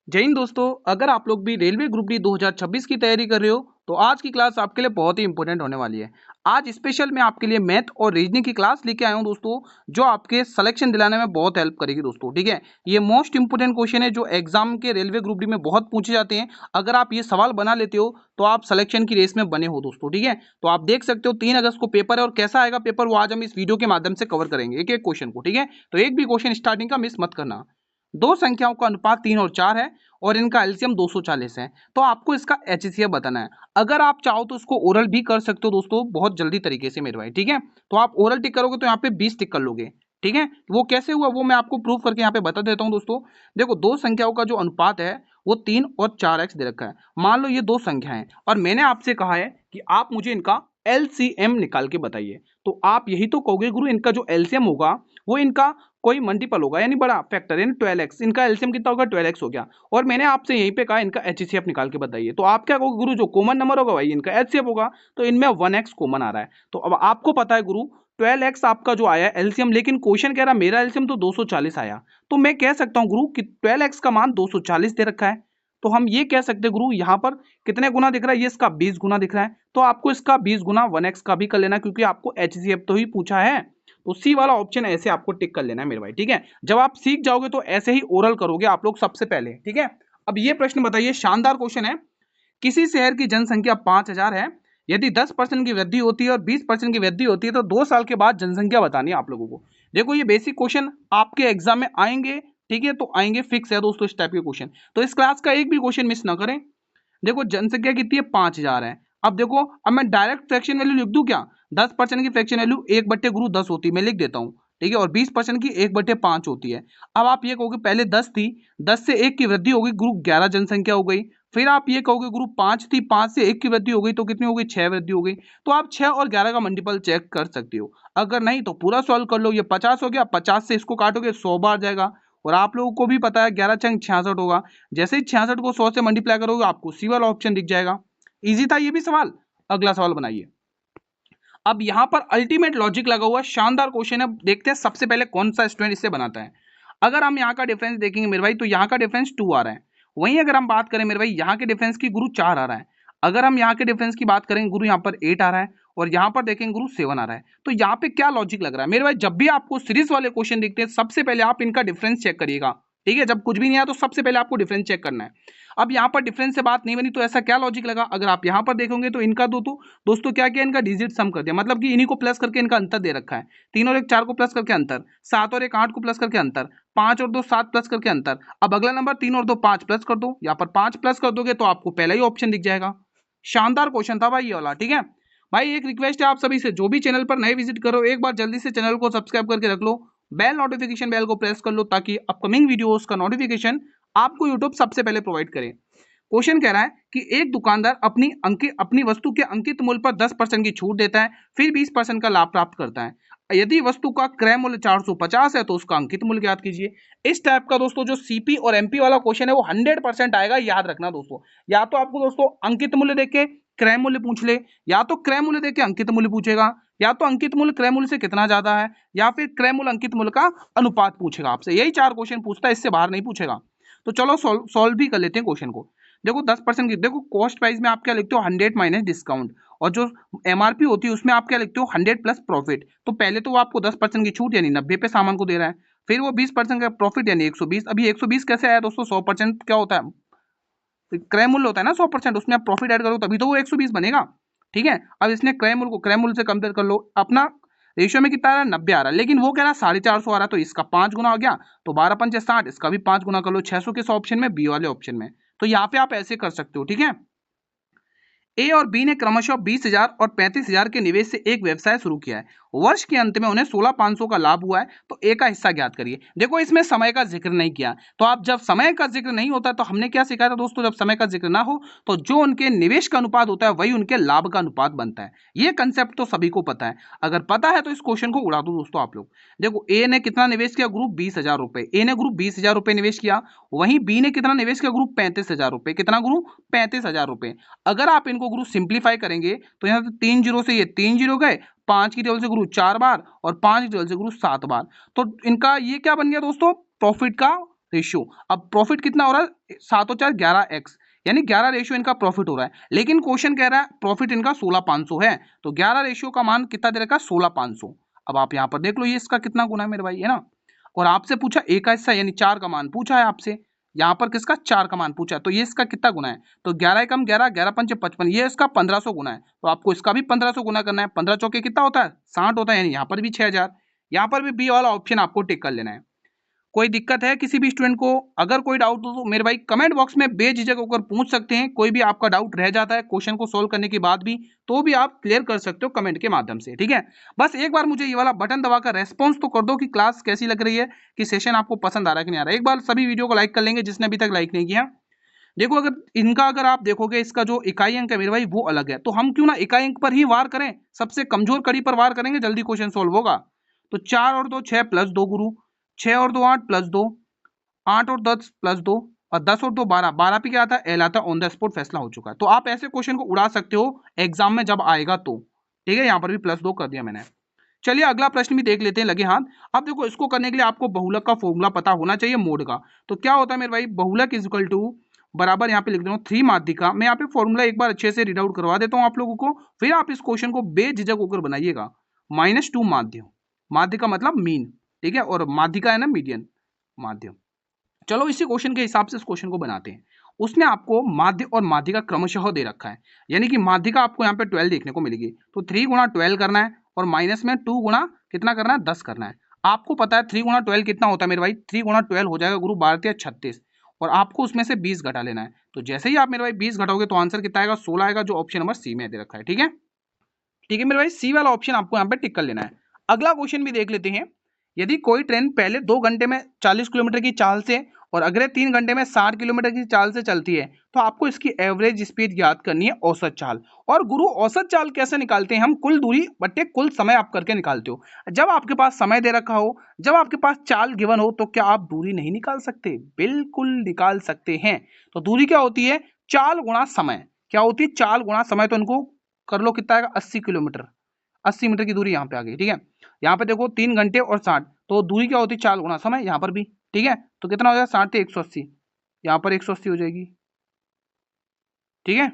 जय हिंद दोस्तों। अगर आप लोग भी रेलवे ग्रुप डी 2026 की तैयारी कर रहे हो तो आज की क्लास आपके लिए बहुत ही इंपॉर्टेंट होने वाली है। आज स्पेशल मैं आपके लिए मैथ और रीजनिंग की क्लास लेके आया हूं दोस्तों, जो आपके सिलेक्शन दिलाने में बहुत हेल्प करेगी दोस्तों। ठीक है, ये मोस्ट इंपोर्टेंट क्वेश्चन है जो एग्जाम के रेलवे ग्रुप डी में बहुत पूछे जाते हैं। अगर आप ये सवाल बना लेते हो तो आप सिलेक्शन की रेस में बने हो दोस्तों। ठीक है, तो आप देख सकते हो 3 अगस्त को पेपर है और कैसा आएगा पेपर वो आज हम इस वीडियो के माध्यम से कवर करेंगे एक एक क्वेश्चन को। ठीक है, तो एक भी क्वेश्चन स्टार्टिंग का मिस मत करना। दो संख्याओं का अनुपात 3 और 4 है और इनका एलसीएम 240 है, तो आपको इसका एचसीएफ बताना है। अगर आप चाहो तो इसको ओरल भी कर सकते हो दोस्तों, बहुत जल्दी तरीके से मेरे भाई। ठीक है, तो आप ओरल टिक करोगे तो यहाँ पे 20 टिक कर लोगे। ठीक है, वो कैसे हुआ वो मैं आपको प्रूफ करके यहाँ पे बता देता हूँ दोस्तों। देखो, दो संख्याओं का जो अनुपात है वो 3 और 4x दे रखा है। मान लो ये दो संख्या है और मैंने आपसे कहा है कि आप मुझे इनका एलसीएम निकाल के बताइए, तो आप यही तो कहोगे गुरु इनका जो एलसीएम होगा वो इनका कोई मल्टीपल होगा, यानी बड़ा फैक्टर, यानी 12x। इनका एलसीएम कितना होगा? 12x हो गया। और मैंने आपसे यहीं पे कहा इनका एचसीएफ निकाल के बताइए, तो आप क्या कहोगे? गुरु जो कॉमन नंबर होगा भाई इनका एचसीएफ होगा, तो इनमें 1x कॉमन आ रहा है। तो अब आपको पता है गुरु 12x आपका जो आया एलसीएम, लेकिन क्वेश्चन कह रहा मेरा एलसीएम तो 240 आया, तो मैं कह सकता हूँ गुरु कि 12x का मान 240 दे रखा है। तो हम ये कह सकते हैं गुरु यहाँ पर कितने गुना दिख रहा है? ये इसका 20 गुना दिख रहा है, तो आपको इसका 20 गुना 1x का भी कर लेना, क्योंकि आपको एचसीएफ तो ही पूछा है। तो सी वाला ऑप्शन ऐसे आपको टिक कर लेना है मेरे भाई। ठीक है, जब आप सीख जाओगे तो ऐसे ही ओरल करोगे आप लोग सबसे पहले। ठीक है, अब ये प्रश्न बताइए, शानदार क्वेश्चन है। किसी शहर की जनसंख्या 5,000 है, यदि 10% की वृद्धि होती है और 20% की वृद्धि होती है तो 2 साल के बाद जनसंख्या बतानी है आप लोगों को। देखो, ये बेसिक क्वेश्चन आपके एग्जाम में आएंगे। ठीक है, तो आएंगे, फिक्स है दोस्तों इस टाइप के क्वेश्चन, तो इस क्लास का एक भी क्वेश्चन मिस ना करें। देखो, जनसंख्या कितनी है? 5,000 है। अब देखो, अब मैं डायरेक्ट फ्रैक्शन वैल्यू लिख दूं क्या? 10% की फ्रैक्शन वैल्यू 1/गुरु 10 होती है, मैं लिख देता हूं। ठीक है, और 20% की 1/5 होती है। अब आप ये कहोगे पहले 10 थी, 10 से 1 की वृद्धि हो गई गुरु 11 जनसंख्या हो गई। फिर आप ये कहोगे गुरु 5 थी, 5 से 1 की वृद्धि हो गई तो कितनी हो गई? 6 वृद्धि हो गई। तो आप 6 और 11 का मल्टीपल चेक कर सकते हो। अगर नहीं तो पूरा सॉल्व कर लो। ये 50 हो गया, 50 से इसको काटोगे 100 बार जाएगा। और आप लोगों को भी पता है 11 छंग 66 होगा। जैसे ही 66 को 100 से मल्टीप्लाई करोगे आपको सी वाला ऑप्शन दिख जाएगा। इजी था ये भी सवाल। अगला सवाल बनाइए। अब यहां पर अल्टीमेट लॉजिक लगा हुआ शानदार क्वेश्चन है, देखते हैं सबसे पहले कौन सा स्टूडेंट इससे बनाता है। अगर हम यहाँ का डिफरेंस देखेंगे मेरे भाई तो यहाँ का डिफरेंस 2 आ रहा है। वहीं अगर हम बात करें मेरे भाई यहाँ के डिफरेंस की गुरु 4 आ रहा है। अगर हम यहाँ के डिफरेंस की बात करेंगे गुरु यहाँ पर 8 आ रहा है और यहाँ पर देखेंगे गुरु 7 आ रहा है। तो यहाँ पे क्या लॉजिक लग रहा है मेरे भाई? जब भी आपको सीरीज वाले क्वेश्चन दिखते हैं सबसे पहले आप इनका डिफरेंस चेक करिएगा। ठीक है, जब कुछ भी नहीं आया तो सबसे पहले आपको डिफरेंस चेक करना है। अब यहाँ पर डिफरेंस से बात नहीं बनी तो ऐसा क्या लॉजिक लगा? अगर आप यहाँ पर देखोगे तो इनका दोस्तों क्या किया? इनका डिजिट सम कर दिया, मतलब कि इन्हीं को प्लस करके इनका अंतर दे रखा है। 3 और 1 4 को प्लस करके अंतर, 7 और 1 8 को प्लस करके अंतर, 5 और 2 7 प्लस करके अंतर। अब अगला नंबर 3 और 2 5 प्लस कर दो, यहाँ पर 5 प्लस कर दोगे तो आपको पहला ही ऑप्शन दिख जाएगा। शानदार क्वेश्चन था भाई ये वाला। ठीक है भाई, एक रिक्वेस्ट है आप सभी से, जो भी चैनल पर नए विजिट करो एक बार जल्दी से चैनल को सब्सक्राइब करके रख लो, बेल नोटिफिकेशन बेल को प्रेस कर लो, ताकि अपकमिंग वीडियोस का नोटिफिकेशन आपको यूट्यूब सबसे पहले प्रोवाइड करे। क्वेश्चन कह रहा है कि एक दुकानदार अपनी वस्तु के अंकित मूल्य पर 10% की छूट देता है, फिर 20% का लाभ प्राप्त करता है। यदि वस्तु का क्रय मूल्य 450 है तो उसका अंकित मूल्य ज्ञात कीजिए। इस टाइप का दोस्तों जो सीपी और एमपी वाला क्वेश्चन है वो 100% आएगा, याद रखना दोस्तों। या तो आपको दोस्तों अंकित मूल्य देके क्रय मूल्य पूछ ले, या तो क्रय मूल्य देके अंकित मूल्य पूछेगा, या तो अंकित मूल्य क्रय मूल्य से कितना ज्यादा है, या फिर क्रय मूल्य अंकित मूल्य का अनुपात पूछेगा आपसे। यही 4 क्वेश्चन पूछता है, इससे बाहर नहीं पूछेगा। तो चलो सॉल्व भी कर लेते हैं क्वेश्चन को। देखो 10% की, देखो कॉस्ट प्राइस में आप क्या लिखते हो? 100 माइनस डिस्काउंट, और जो एमआरपी होती है उसमें आप क्या लिखते हो? 100 प्लस प्रॉफिट। तो पहले तो वो आपको 10% की छूट यानी 90 पे सामान को दे रहा है, फिर वो 20% का प्रॉफिट यानी 120। अभी 120 कैसे आया दोस्तों? 100% क्या होता है? क्रय मूल्य होता है ना 100%, उसमें आप प्रॉफिट ऐड करो तभी तो वो 120 बनेगा। ठीक है, अब इसने क्रय मूल्य को क्रय मूल्य से कंपेयर कर लो, अपना रेशियो में कितना आ रहा है? 90 आ रहा है, लेकिन वो कह रहा है 450 आ रहा है, तो इसका 5 गुना हो गया, तो 12 पंचे 60, इसका भी 5 गुना कर लो। 600 किस ऑप्शन में? बी वाले ऑप्शन में। तो यहाँ पे आप ऐसे कर सकते हो। ठीक है, ए और बी ने क्रमशः 20,000 और 35,000 के निवेश से एक व्यवसाय शुरू किया है। वर्ष के अंत में उन्हें 16,500 का लाभ हुआ है, तो ए का हिस्सा ज्ञात करिए। देखो, इसमें समय का जिक्र नहीं किया, तो आप जब समय का जिक्र नहीं होता तो हमने क्या सिखाया था दोस्तों? जब समय का जिक्र ना हो तो जो उनके निवेश का अनुपात होता है वही उनके लाभ का अनुपात बनता है। ये कंसेप्ट तो सभी को पता है। अगर पता है तो इस क्वेश्चन को उड़ा दो दोस्तों आप लोग। देखो, ए ने कितना निवेश किया? ग्रुप 20,000 रुपए। ए ने ग्रुप 20,000 रुपए निवेश किया। वहीं बी ने कितना निवेश किया? ग्रुप 35,000 रुपए। कितना ग्रुप? 35,000 रुपए। अगर आप इनको गुरु सिंप्लीफाई करेंगे तो यहाँ से 3 जीरो से ये 3 जीरो गए, 5 की टेबल से गुरु 4 बार और 5 की टेबल से गुरु 7 बार। तो इनका ये क्या बन गया दोस्तों? प्रॉफिट का रेशियो। अब प्रॉफिट कितना हो रहा है, 7 और 4 11x, यानी 11 रेशियो इनका प्रॉफिट हो रहा है। लेकिन क्वेश्चन कह रहा है प्रॉफिट इनका 16,500 है, तो 11 रेशियो का मान कितना दे रखा है, 16,500। अब आप यहाँ पर देख लो ये इसका कितना गुना है मेरे भाई, है ना। और आपसे पूछा ए का हिस्सा यानी 4 का मान पूछा है आपसे, यहाँ पर किसका 4 का मान पूछा है, तो ये इसका कितना गुना है, तो 11 कम 11, 11 पंचे 55, ये इसका 1500 गुना है, तो आपको इसका भी 1500 गुना करना है। 15 चौके कितना होता है, 60 होता है, यानी यहाँ पर भी 6000। यहाँ पर भी बी वाला ऑप्शन आपको टिक कर लेना है। कोई दिक्कत है किसी भी स्टूडेंट को, अगर कोई डाउट हो तो मेरे भाई कमेंट बॉक्स में बेझिझक होकर पूछ सकते हैं। कोई भी आपका डाउट रह जाता है क्वेश्चन को सोल्व करने के बाद भी, तो भी आप क्लियर कर सकते हो कमेंट के माध्यम से, ठीक है। बस एक बार मुझे ये वाला बटन दबाकर रेस्पॉन्स तो कर दो कि क्लास कैसी लग रही है, कि सेशन आपको पसंद आ रहा है कि नहीं आ रहा है। एक बार सभी वीडियो को लाइक कर लेंगे जिसने अभी तक लाइक नहीं किया। देखो अगर इनका अगर आप देखोगे इसका जो इकाई अंक है मेरे भाई वो अलग है, तो हम क्यों ना इकाई अंक पर ही वार करें, सबसे कमजोर कड़ी पर वार करेंगे, जल्दी क्वेश्चन सोल्व होगा। तो 4 और 2 6 प्लस 2 गुरु, 6 और 2 8 प्लस 2, 8 और 10 प्लस 2, और 10 और 2 12, 12 पे क्या आता है, एल आता है, ऑन द स्पॉट फैसला हो चुका है। तो आप ऐसे क्वेश्चन को उड़ा सकते हो एग्जाम में जब आएगा तो, ठीक है। यहाँ पर भी प्लस 2 कर दिया मैंने। चलिए अगला प्रश्न भी देख लेते हैं, लगे हाथ। अब देखो इसको करने के लिए आपको बहुलक का फॉर्मूला पता होना चाहिए मोड का। तो क्या होता है मेरे भाई, बहुलक इज इक्वल टू बराबर, यहाँ पे लिख दे रहा हूँ 3 माध्यिका। मैं यहाँ पे फॉर्मूला एक बार अच्छे से रीड आउट करवा देता हूँ आप लोगों को, फिर आप इस क्वेश्चन को बेझिझक होकर बनाइएगा। -2 माध्य, माध्य का मतलब मीन, ठीक है, और माध्यिका है ना मीडियन, माध्य। चलो इसी क्वेश्चन के हिसाब से इस क्वेश्चन को बनाते हैं। उसने आपको माध्य और माध्यिका क्रमशः दे रखा है, यानी कि माध्यिका आपको यहाँ पे 12 देखने को मिलेगी, तो 3 गुणा 12 करना है, और माइनस में 2 गुणा कितना करना है, 10 करना है। आपको पता है 3 गुणा 12 कितना होता है मेरे भाई, 3 गुणा 12 हो जाएगा गुरु 12 36, और आपको उसमें से 20 घटा लेना है। तो जैसे ही आप मेरे भाई 20 घटाओगे तो आंसर कितना आएगा, 16 आएगा, जो ऑप्शन नंबर सी में दे रखा है, ठीक है। ठीक है मेरे भाई, सी वाला ऑप्शन आपको यहाँ पे टिक कर लेना है। अगला क्वेश्चन भी देख लेते हैं। यदि कोई ट्रेन पहले 2 घंटे में 40 किलोमीटर की चाल से और अगले 3 घंटे में 60 किलोमीटर की चाल से चलती है, तो आपको इसकी एवरेज स्पीड ज्ञात करनी है, औसत चाल। और गुरु औसत चाल कैसे निकालते हैं हम, कुल दूरी बट्टे कुल समय आप करके निकालते हो। जब आपके पास समय दे रखा हो, जब आपके पास चाल गिवन हो, तो क्या आप दूरी नहीं निकाल सकते, बिल्कुल निकाल सकते हैं। तो दूरी क्या होती है, चाल गुणा समय। क्या होती है, चाल गुणा समय। तो इनको कर लो, कितना आएगा, 80 किलोमीटर, 80 मीटर की दूरी यहाँ पे आ गई, ठीक है। यहाँ पे देखो 3 घंटे और 60, तो दूरी क्या होती है, चाल गुणा समय, यहाँ पर भी, ठीक है। तो कितना हो जाएगा, 60 से 180, यहाँ पर 180 हो जाएगी, ठीक है।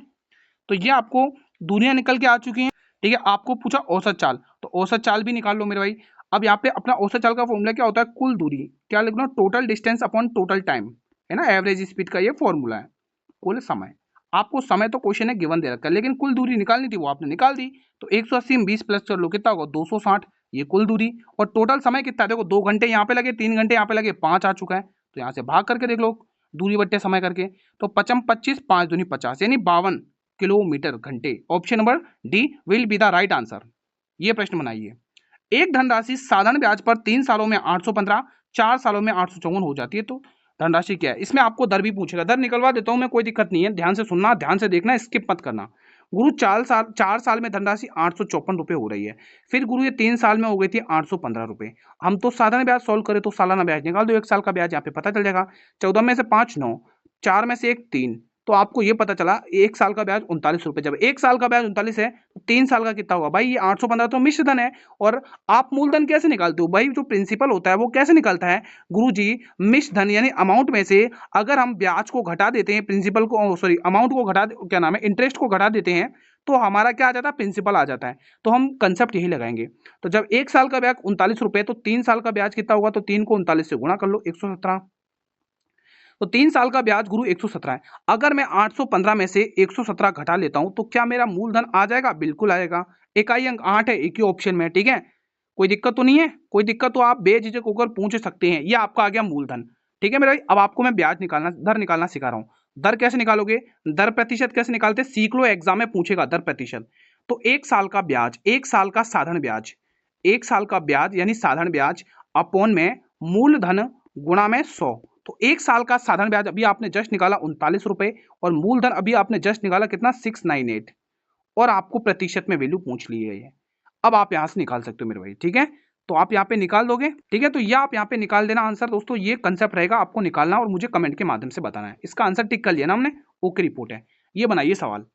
तो ये आपको दूरियां निकल के आ चुकी हैं, ठीक है। आपको पूछा औसत चाल, तो औसत चाल भी निकाल लो मेरे भाई। अब यहाँ पे अपना औसत चाल का फॉर्मूला क्या होता है, कुल दूरी, क्या लिखना, total distance upon total time, है ना, एवरेज स्पीड का ये फॉर्मूला है। कुल समय, आपको समय तो क्वेश्चन है गिवन दे रखा है, लेकिन कुल दूरी निकालनी थी, वो आपने निकाल दी। तो 180 में 20 प्लस कर लो, कितना होगा, 260, ये कुल दूरी। और टोटल समय कितना, देखो 2 घंटे यहाँ पे लगे, 3 घंटे यहाँ पे लगे, 5 आ चुका है। तो यहाँ से भाग करके देख लो दूरी बट्टे समय करके, तो 55 25 5 दूनी 50, यानी 52 किलोमीटर घंटे। Option number D will be the right answer. ये प्रश्न बनाइए। एक धनराशि साधारण ब्याज पर 3 सालों में 815, 4 सालों में 854 हो जाती है, तो धनराशि क्या है। इसमें आपको दर भी पूछेगा, दर निकलवा देता हूं मैं, कोई दिक्कत नहीं है, ध्यान से सुनना, ध्यान से देखना, स्किप मत करना। गुरु 4 साल में धनराशि 854 रुपए हो रही है। फिर गुरु ये 3 साल में हो गई थी 815 रुपए। हम तो साधारण ब्याज सॉल्व करें तो सालाना ब्याज निकाल दो, 1 साल का ब्याज यहाँ पे पता चल जाएगा। 14 में से 5 9, 4 में से 1 3, तो आपको ये पता चला 1 साल का ब्याज 39 रुपए। जब 1 साल का ब्याज 39 है, तो 3 साल का कितना होगा भाई, ये 815 तो मिश्र धन है। और आप मूलधन कैसे निकालते हो भाई, जो प्रिंसिपल होता है वो कैसे निकलता है गुरुजी, मिश्र धन यानी अमाउंट में से अगर हम ब्याज को घटा देते हैं, प्रिंसिपल को, सॉरी अमाउंट को घटा, क्या नाम है, इंटरेस्ट को घटा देते हैं, तो हमारा क्या आ जाता है, प्रिंसिपल आ जाता है। तो हम कंसेप्ट यही लगाएंगे। तो जब 1 साल का ब्याज 39 रुपए, तो 3 साल का ब्याज कितना होगा, तो 3 को 39 से गुणा कर लो, 117। तो 3 साल का ब्याज गुरु 117 है। अगर मैं 815 में से 117 घटा लेता हूं, तो क्या मेरा मूलधन आ जाएगा, बिल्कुल आएगा। इकाई अंक 8 है, एक ही ऑप्शन में, ठीक है। कोई दिक्कत तो नहीं है, कोई दिक्कत तो आप बेझिझक होकर पूछ सकते हैं। ये आपका आ गया मूलधन, ठीक है मेरे भाई। अब आपको मैं ब्याज निकालना, दर निकालना सिखा रहा हूं। दर कैसे निकालोगे, दर प्रतिशत कैसे निकालते, सीख लो, एग्जाम में पूछेगा दर प्रतिशत। तो 1 साल का ब्याज, 1 साल का साधारण ब्याज, 1 साल का ब्याज यानी साधारण ब्याज अपॉन में मूलधन गुणा में 100। तो 1 साल का साधारण ब्याज अभी आपने जस्ट निकाला 39 रुपए, और मूलधन अभी आपने जस्ट निकाला कितना, 698, और आपको प्रतिशत में वैल्यू पूछ ली है ये। अब आप यहां से निकाल सकते हो मेरे भाई, ठीक है। तो आप यहाँ पे निकाल दोगे, ठीक है। तो ये आप यहाँ पे निकाल देना आंसर दोस्तों, ये कंसेप्ट रहेगा, आपको निकालना और मुझे कमेंट के माध्यम से बताना है। इसका आंसर टिक कर लिया ना हमने, ओके रिपोर्ट है। ये बनाइए सवाल,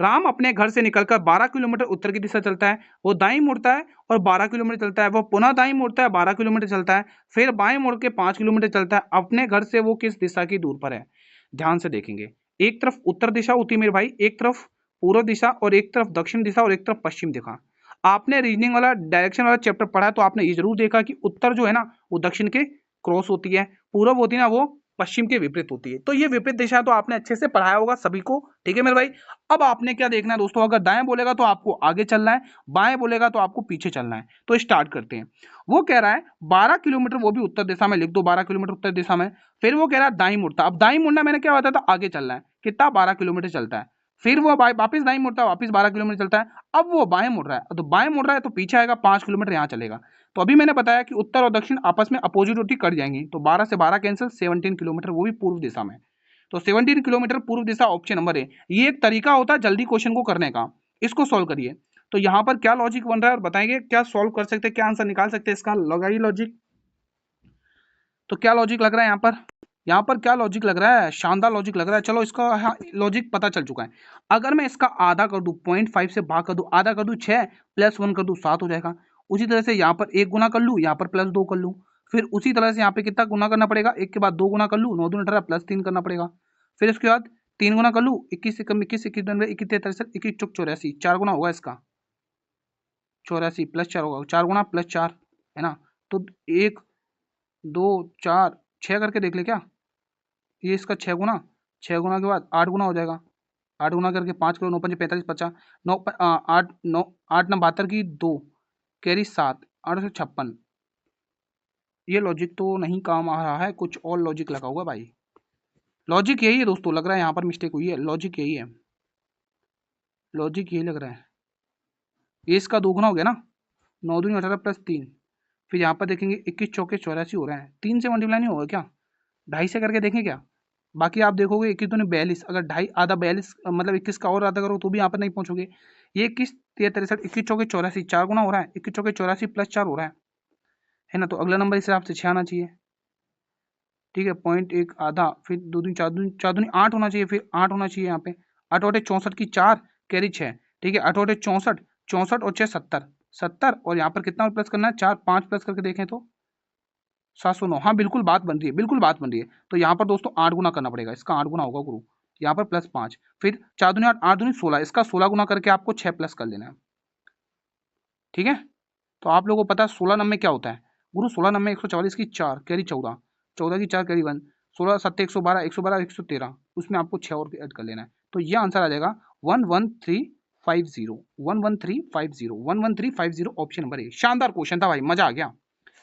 राम अपने घर से निकलकर 12 किलोमीटर उत्तर की दिशा चलता है, वो दाईं मुड़ता है और 12 किलोमीटर चलता है, वो पुनः दाईं मुड़ता है 12 किलोमीटर चलता है, फिर बाएं मुड़ के 5 किलोमीटर चलता है। अपने घर से वो किस दिशा की दूर पर है? ध्यान से देखेंगे, एक तरफ उत्तर दिशा होती है मेरे भाई, एक तरफ पूर्व दिशा और एक तरफ दक्षिण दिशा और एक तरफ पश्चिम दिशा। आपने रीजनिंग वाला डायरेक्शन वाला चैप्टर पढ़ा है तो आपने ये जरूर देखा कि उत्तर जो है ना वो दक्षिण के क्रॉस होती है, पूर्व होती है ना वो पश्चिम के विपरीत होती है। तो ये विपरीत दिशा तो आपने अच्छे से पढ़ाया होगा सभी को, ठीक है मेरे भाई। अब आपने क्या देखना है दोस्तों, अगर दाएं बोलेगा तो आपको आगे चलना है, बाएं बोलेगा तो आपको पीछे चलना है। तो स्टार्ट करते हैं। वो कह रहा है 12 किलोमीटर, वो भी उत्तर दिशा में, लिख दो 12 किलोमीटर उत्तर दिशा में। फिर वो कह रहा है दाईं मुड़ता, अब दाईं मुड़ना मैंने क्या बताया था, आगे चलना है, कितना 12 किलोमीटर चलता है। फिर वो वापस दाईं मुड़ता है, वापस 12 किलोमीटर चलता है। अब वो बाएं मुड़ रहा है, तो बाएं मुड़ रहा है तो पीछे आएगा 5 किलोमीटर यहाँ चलेगा। तो अभी मैंने बताया कि उत्तर और दक्षिण आपस में अपोजिट रोटी कट जाएंगी, तो 12 से 12 कैंसिल, 17 किलोमीटर, वो भी पूर्व दिशा में। तो 17 किलोमीटर पूर्व दिशा, ऑप्शन नंबर ए। ये एक तरीका होता है जल्दी क्वेश्चन को करने का, इसको सॉल्व करिए। तो यहाँ पर क्या लॉजिक बन रहा है और बताएंगे क्या सॉल्व कर सकते हैं, क्या आंसर निकाल सकते हैं इसका, लगाइए लॉजिक। तो क्या लॉजिक लग रहा है यहाँ पर, यहाँ पर क्या लॉजिक लग रहा है, शानदार लॉजिक लग रहा है। चलो इसका लॉजिक पता चल चुका है। अगर मैं इसका आधा कर दूं, 0.5 से भाग कर दूं, आधा कर दूं 6 प्लस 1 कर दूं 7 हो जाएगा। उसी तरह से यहाँ पर 1 गुना कर लूँ, यहाँ पर प्लस 2 कर लूँ। फिर उसी तरह से यहाँ पे कितना गुना करना पड़ेगा, 1 के बाद 2 गुना कर लूँ, 9 दूनी 18 प्लस 3 करना पड़ेगा। फिर उसके बाद 3 गुना कर लूँ, 21 से कम 21, 21 21 63 21 चौक 84, 4 गुना होगा इसका, 84 प्लस 4 होगा, 4 गुना प्लस 4 है ना। तो 1 2 4 6 करके देख ले क्या, ये इसका 6 गुना, 6 गुना के बाद 8 गुना हो जाएगा। 8 गुना करके 5 करो, 9 5 45 50, 9 8 9 8 9 72 की 2 कैरी 7 8 से 56। ये लॉजिक तो नहीं काम आ रहा है, कुछ और लॉजिक लगा होगा भाई। लॉजिक यही है दोस्तों, लग रहा है यहाँ पर मिस्टेक हुई है, लॉजिक यही है, लॉजिक यही लग रहा है। ये इसका 2 गुना हो गया ना, 9 दूनी 18 प्लस 3। फिर यहाँ पर देखेंगे 21 चौके 84 हो रहा है, 3 से मल्टीप्लाई नहीं होगा क्या, 2.5 से करके देखें क्या। बाकी आप देखोगे 21 दूनी 42, अगर 2.5 आधा 42 मतलब 21 का और आधा करो तो भी यहाँ पर नहीं पहुंचोगे। ये 21 63 21 चौके 84, 4 गुना हो रहा है, 21 चौके 84 प्लस 4 हो रहा है ना। तो अगला नंबर इस हिसाब से 6 आना चाहिए, ठीक है। 0.1 आधा, फिर 2 दूनी 4 दूनी 8 होना चाहिए, फिर 8 होना चाहिए यहाँ पे। 8 8 64 की 4 कैरी 6, ठीक है। 8 8 64, 64 और 6 70, 70 और यहाँ पर कितना प्लस करना है, 4 5 प्लस करके देखें तो 709। हाँ बिल्कुल बात बन रही है, बिल्कुल बात बन रही है। तो यहाँ पर दोस्तों 8 गुना करना पड़ेगा, इसका 8 गुना होगा गुरु, यहाँ पर प्लस 5, फिर 4 दूनी 8 8 दूनी 16, इसका 16 गुना करके आपको 6 प्लस कर लेना है, ठीक है। तो आप लोगों को पता है 16 नंबर क्या होता है गुरु, 16 नंबर 144 की 4 कैरी 14, 14 की 4 कैरी 1, 16 7 112, 112 113, उसमें आपको 6 और ऐड कर लेना है। तो ये आंसर आ जाएगा 11350, 11350, 11350, ऑप्शन नंबर ए। शानदार क्वेश्चन था भाई, मजा आ गया।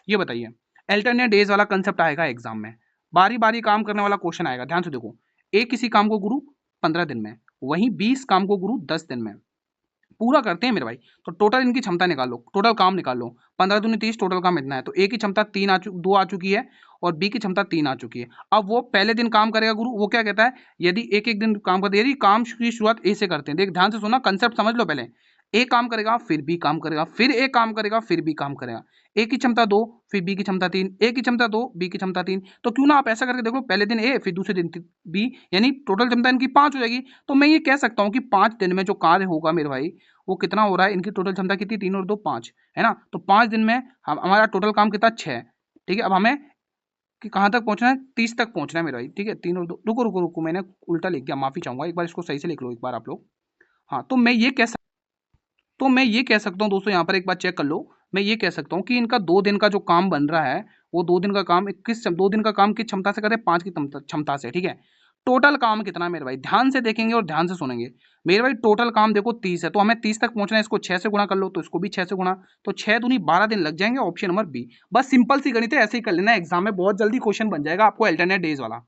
ये बताइए, अल्टरनेट डेज वाला कंसेप्ट आएगा एग्जाम में, बारी बारी काम करने वाला क्वेश्चन आएगा, ध्यान से देखो। एक किसी काम को गुरु 15 दिन में, वहीं 20 काम को गुरु 10 दिन में पूरा करते हैं मेरे भाई। तो टोटल इनकी क्षमता निकाल लो, टोटल काम निकाल लो, 15 दूनी 30, टोटल काम इतना है। तो ए की क्षमता 2 आ चुकी है और बी की क्षमता 3 आ चुकी है। अब वो पहले दिन काम करेगा गुरु, वो क्या कहता है, यदि एक एक दिन काम करते, यदि काम की शुरुआत ए से करते हैं, देख ध्यान से सुना, कंसेप्ट समझ लो पहले। ए काम करेगा, फिर बी काम करेगा, फिर ए काम करेगा, फिर बी काम करेगा। ए की क्षमता 2, फिर बी की क्षमता 3, ए की क्षमता 2, बी की क्षमता 3। तो क्यों ना आप ऐसा करके देखो, पहले दिन ए फिर दूसरे दिन बी, यानी टोटल क्षमता इनकी 5 हो जाएगी। तो मैं ये कह सकता हूँ कि 5 दिन में जो कार्य होगा मेरे भाई वो कितना हो रहा है, इनकी टोटल क्षमता कितनी, 3 और 2 5 है ना। तो 5 दिन में हमारा टोटल काम कितना, 6, ठीक है। अब हमें कि कहाँ तक पहुंचना है, 30 तक पहुंचना है मेरे भाई, ठीक है। 3 और 2, रुको रुको रुको, मैंने उल्टा लिख दिया, माफी चाहूंगा, एक बार इसको सही से लिख लो एक बार आप लोग। हाँ तो मैं ये कह सकता हूँ दोस्तों, यहाँ पर एक बार चेक कर लो। मैं ये कह सकता हूँ कि इनका 2 दिन का जो काम बन रहा है वो 2 दिन का काम किस 2 दिन का काम किस क्षमता से करते हैं, 5 की क्षमता से, ठीक है। टोटल काम कितना है मेरे भाई, ध्यान से देखेंगे और ध्यान से सुनेंगे मेरे भाई। टोटल काम देखो 30 है, तो हमें 30 तक पहुंचना है, इसको 6 से गुणा कर लो, तो इसको भी 6 से गुणा, तो 6 दूनी 12 दिन लग जाएंगे, ऑप्शन नंबर बी। बस सिंपल सी गणित है, ऐसे ही कर लेना, एग्जाम में बहुत जल्दी क्वेश्चन बन जाएगा आपको अल्टरनेट डेज वाला।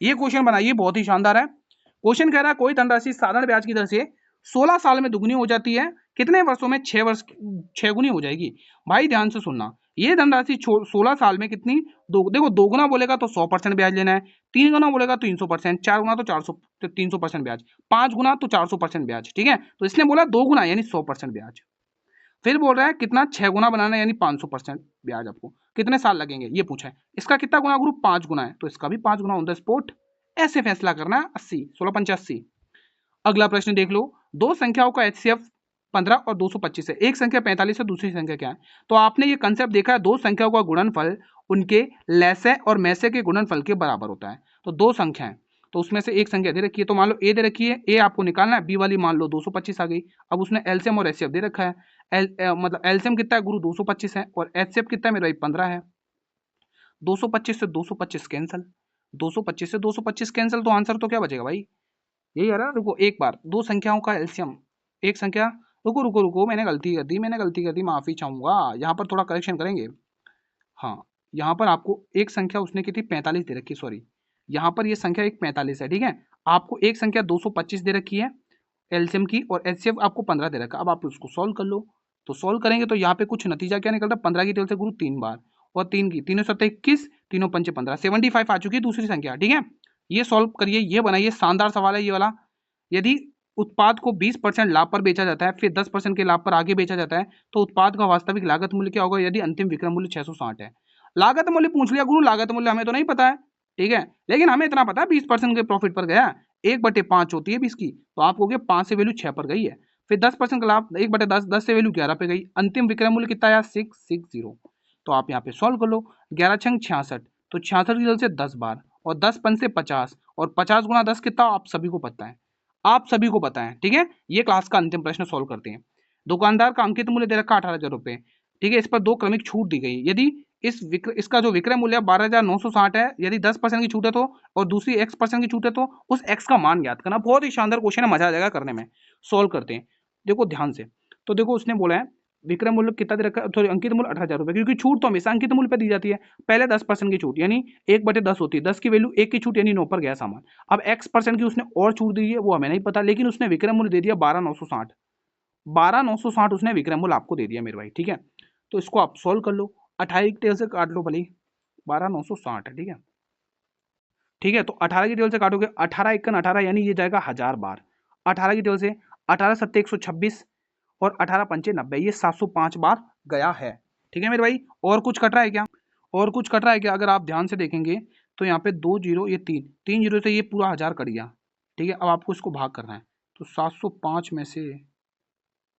ये क्वेश्चन बनाइए, बहुत ही शानदार है। क्वेश्चन कह रहा है कोई धनराशि साधारण ब्याज की दर से 16 साल में दुगनी हो जाती है, कितने वर्षों में 6 गुनी हो जाएगी। भाई ध्यान से सुनना, ये धनराशि 16 साल में कितनी, देखो 2 गुना बोलेगा तो 100% ब्याज लेना है, 3 गुना बोलेगा तो 300%, 4 गुना तो 300% ब्याज, 5 गुना तो 400% ब्याज, ठीक है। तो इसने बोला 2 गुना यानी 100% ब्याज। फिर बोल रहा है कितना, 6 गुना बनाना यानी 500% ब्याज, आपको कितने साल लगेंगे ये पूछा है। इसका कितना गुना ग्रुप, 5 गुना है, तो इसका भी 5 गुना ऑन द स्पॉट, ऐसे फैसला करना है। 80 16 85। अगला प्रश्न देख लो, दो संख्याओं का एचसीएफ 15 और 225 है, एक संख्या 45 है, दूसरी संख्या क्या है। तो आपने ये कंसेप्ट देखा है, दो संख्याओं का गुणनफल उनके लैसे और मैसे के गुणनफल के बराबर होता है। तो दो संख्या है, तो उसमें से एक संख्या दे रखी है, तो मान लो ए दे रखी है, ए आपको निकालना है, बी वाली मान लो 225 आ गई। अब उसने एलसीएम और एचसीएफ दे रखा है, मतलब एलसीएम कितना है गुरु 225 है, और एचसीएफ कितना है मेरे भाई 15 है। 225 से 225 कैंसिल, 225 से 225 कैंसिल, तो आंसर तो क्या बचेगा भाई, यही आ रहा है। रुको एक बार, दो संख्याओं का एलसीएम, एक संख्या, रुको रुको रुको, मैंने गलती कर दी, माफी चाहूंगा, यहाँ पर थोड़ा करेक्शन करेंगे। हाँ, यहाँ पर आपको एक संख्या उसने की थी 45 दे रखी है, सॉरी, यहाँ पर ये संख्या एक 45 है, ठीक है। आपको एक संख्या 225 दे रखी है एलसीएम की, और एचसीएफ आपको 15 दे रखा है। अब आप उसको सॉल्व कर लो, तो सॉल्व करेंगे तो यहाँ पे कुछ नतीजा क्या निकलता है, 15 की टेबल से गुरु 3 बार, और 3 की, तीनों 7 21, तीनों पंचे 15, 75 आ चुकी है दूसरी संख्या, ठीक है। ये सॉल्व करिए, ये बनाइए, शानदार सवाल है ये वाला। यदि उत्पाद को 20% लाभ पर बेचा जाता है, फिर 10% के लाभ पर आगे बेचा जाता है, तो उत्पाद का वास्तविक लागत मूल्य क्या होगा यदि अंतिम विक्रय मूल्य 660 है। लागत मूल्य पूछ लिया गुरु, लागत मूल्य हमें तो नहीं पता है, ठीक है, लेकिन हमें इतना पता है 20% के प्रॉफिट पर गया, 1/5 होती है 20 की, तो आप कहोगे 5 से वैल्यू 6 पर गई है, फिर 10% का लाभ 1/10, 10 से वैल्यू 11 पे गई, अंतिम विक्रय मूल्य कितना आया 660। तो आप यहाँ पे सॉल्व कर लो, 11 छंग 66, तो 66 की जगह से 10 बार, और 10 पंच से 50, और 50 गुना 10 कितना आप सभी को पता है, आप सभी को पता है, ठीक है। ये क्लास का अंतिम प्रश्न सॉल्व करते हैं। दुकानदार का अंकित मूल्य दे रखा 18,000 रुपए, ठीक है, इस पर दो क्रमिक छूट दी गई, यदि इसका जो विक्रय मूल्य 12,960 है, यदि 10% की छूट है तो, और दूसरी x% की छूट है तो उस x का मान ज्ञात करना। बहुत ही शानदार क्वेश्चन है, मजा आ जाएगा करने में। सॉल्व करते हैं, देखो ध्यान से। तो देखो उसने बोला है विक्रय मूल्य कितना दे रखा है, सॉरी अंकित मूल्य 18,000 रुपए, क्योंकि छूट तो हमेशा अंकित मूल्य पर दी जाती है। पहले 10% की छूट, यानी 1/10 होती है, 10 की वैल्यू 1 की छूट यानी 9 पर गया सामान। अब x% की उसने और छूट दी है, वो हमें नहीं पता, लेकिन उसने विक्रय मूल्य दे दिया 12,960, 12,960 उसने विक्रय मूल्य आपको दे दिया मेरे भाई, ठीक है। तो इसको आप सॉल्व कर लो, 28 की टेबल से काट लो भले, 12,960 है, ठीक है, ठीक है। तो 18 की टेबल से काटोगे, 18 एकन 18, यानी ये जाएगा 1000 बार, 18 की टेबल से 18 सत्ते 126, और 18 पंचे 90, ये 705 बार गया है, ठीक है मेरे भाई। और कुछ कट रहा है क्या, और कुछ कट रहा है क्या, अगर आप ध्यान से देखेंगे तो यहाँ पे 2 जीरो, ये 3 जीरो से ये पूरा 1000 कट गया, ठीक है। अब आपको इसको भाग करना है, तो 705 में से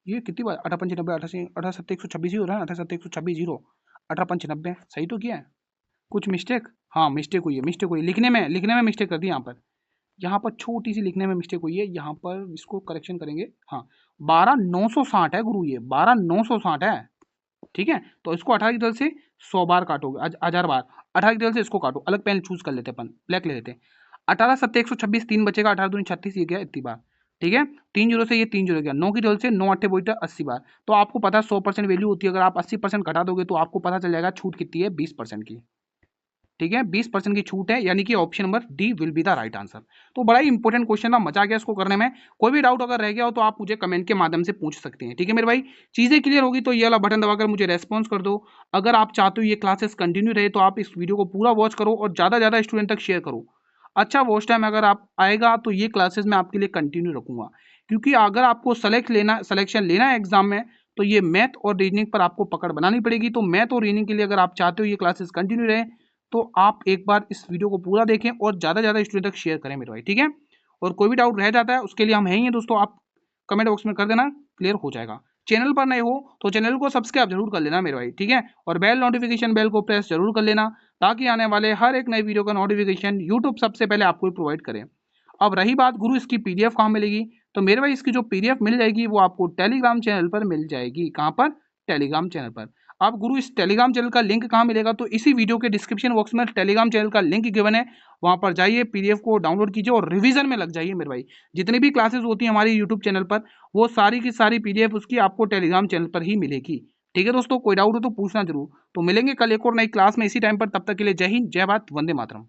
ये कितनी बार, 18 पंचे 90, 18 सत्ते 126 ही हो रहा है, 18 सत्ते 126 जीरो, 18 पंचे 90, सही तो किया है, कुछ मिस्टेक, हाँ मिस्टेक हुई है, लिखने में मिस्टेक कर दी यहाँ पर छोटी सी लिखने में मिस्टेक हुई है, यहाँ पर इसको करेक्शन करेंगे। हाँ 12,960 है गुरु, ये 12,960 है, ठीक है। तो इसको 18 की दल से 100 बार काटोगे, 1000 बार, 18 की दल से इसको काटो, अलग पेन चूज कर लेते अपन, ब्लैक ले लेते। 18 सत्ते 126, 3 बचेगा, 18 दूनी 36, ये गया इतनी बार, ठीक है। 3 जीरो से ये 3 जीरो गया, 9 की दल से 9 अट्ठे बोइटा 80 बार। तो आपको पता है 100% वैल्यू होती है, अगर आप 80% घटा दोगे तो आपको पता चल जाएगा छूट कितनी है, 20% की, ठीक है, 20% की छूट है, यानी कि option number D will be the right answer. तो बड़ा ही इंपॉर्टेंट क्वेश्चन था, मजा आ गया इसको करने में। कोई भी डाउट अगर रह गया हो तो आप मुझे कमेंट के माध्यम से पूछ सकते हैं, ठीक है मेरे भाई। चीजें क्लियर होगी तो ये वाला बटन दबाकर मुझे रेस्पॉन्स कर दो। अगर आप चाहते हो ये क्लासेस कंटिन्यू रहे तो आप इस वीडियो को पूरा वॉच करो और ज्यादा ज्यादा स्टूडेंट तक शेयर करो। अच्छा वॉच टाइम अगर आप आएगा तो ये क्लासेस मैं आपके लिए कंटिन्यू रखूंगा, क्योंकि अगर आपको सिलेक्शन लेना है एग्जाम में, तो ये मैथ और रीजनिंग पर आपको पकड़ बनानी पड़ेगी। तो मैथ और रीजनिंग के लिए अगर आप चाहते हो ये क्लासेस कंटिन्यू रहे तो आप एक बार इस वीडियो को पूरा देखें और ज़्यादा ज़्यादा स्टूडेंट तक शेयर करें मेरे भाई, ठीक है। और कोई भी डाउट रह जाता है उसके लिए हम हैं ही हैं दोस्तों, आप कमेंट बॉक्स में कर देना, क्लियर हो जाएगा। चैनल पर नए हो तो चैनल को सब्सक्राइब जरूर कर लेना मेरे भाई, ठीक है। और बेल नोटिफिकेशन बेल को प्रेस जरूर कर लेना, ताकि आने वाले हर एक नए वीडियो का नोटिफिकेशन यूट्यूब सबसे पहले आपको प्रोवाइड करे। अब रही बात गुरु इसकी पीडीएफ कहाँ मिलेगी, तो मेरे भाई इसकी जो पीडीएफ मिल जाएगी वो आपको टेलीग्राम चैनल पर मिल जाएगी। कहाँ पर, टेलीग्राम चैनल पर। आप गुरु इस टेलीग्राम चैनल का लिंक कहाँ मिलेगा, तो इसी वीडियो के डिस्क्रिप्शन बॉक्स में टेलीग्राम चैनल का लिंक गिवन है, वहां पर जाइए, पीडीएफ को डाउनलोड कीजिए और रिवीजन में लग जाइए मेरे भाई। जितनी भी क्लासेस होती है हमारी यूट्यूब चैनल पर, वो सारी की सारी पीडीएफ उसकी आपको टेलीग्राम चैनल पर ही मिलेगी, ठीक है दोस्तों। कोई डाउट हो तो पूछना जरूर। तो मिलेंगे कल एक और नई क्लास में इसी टाइम पर, तब तक के लिए जय हिंद, जय भारत, वंदे मातरम।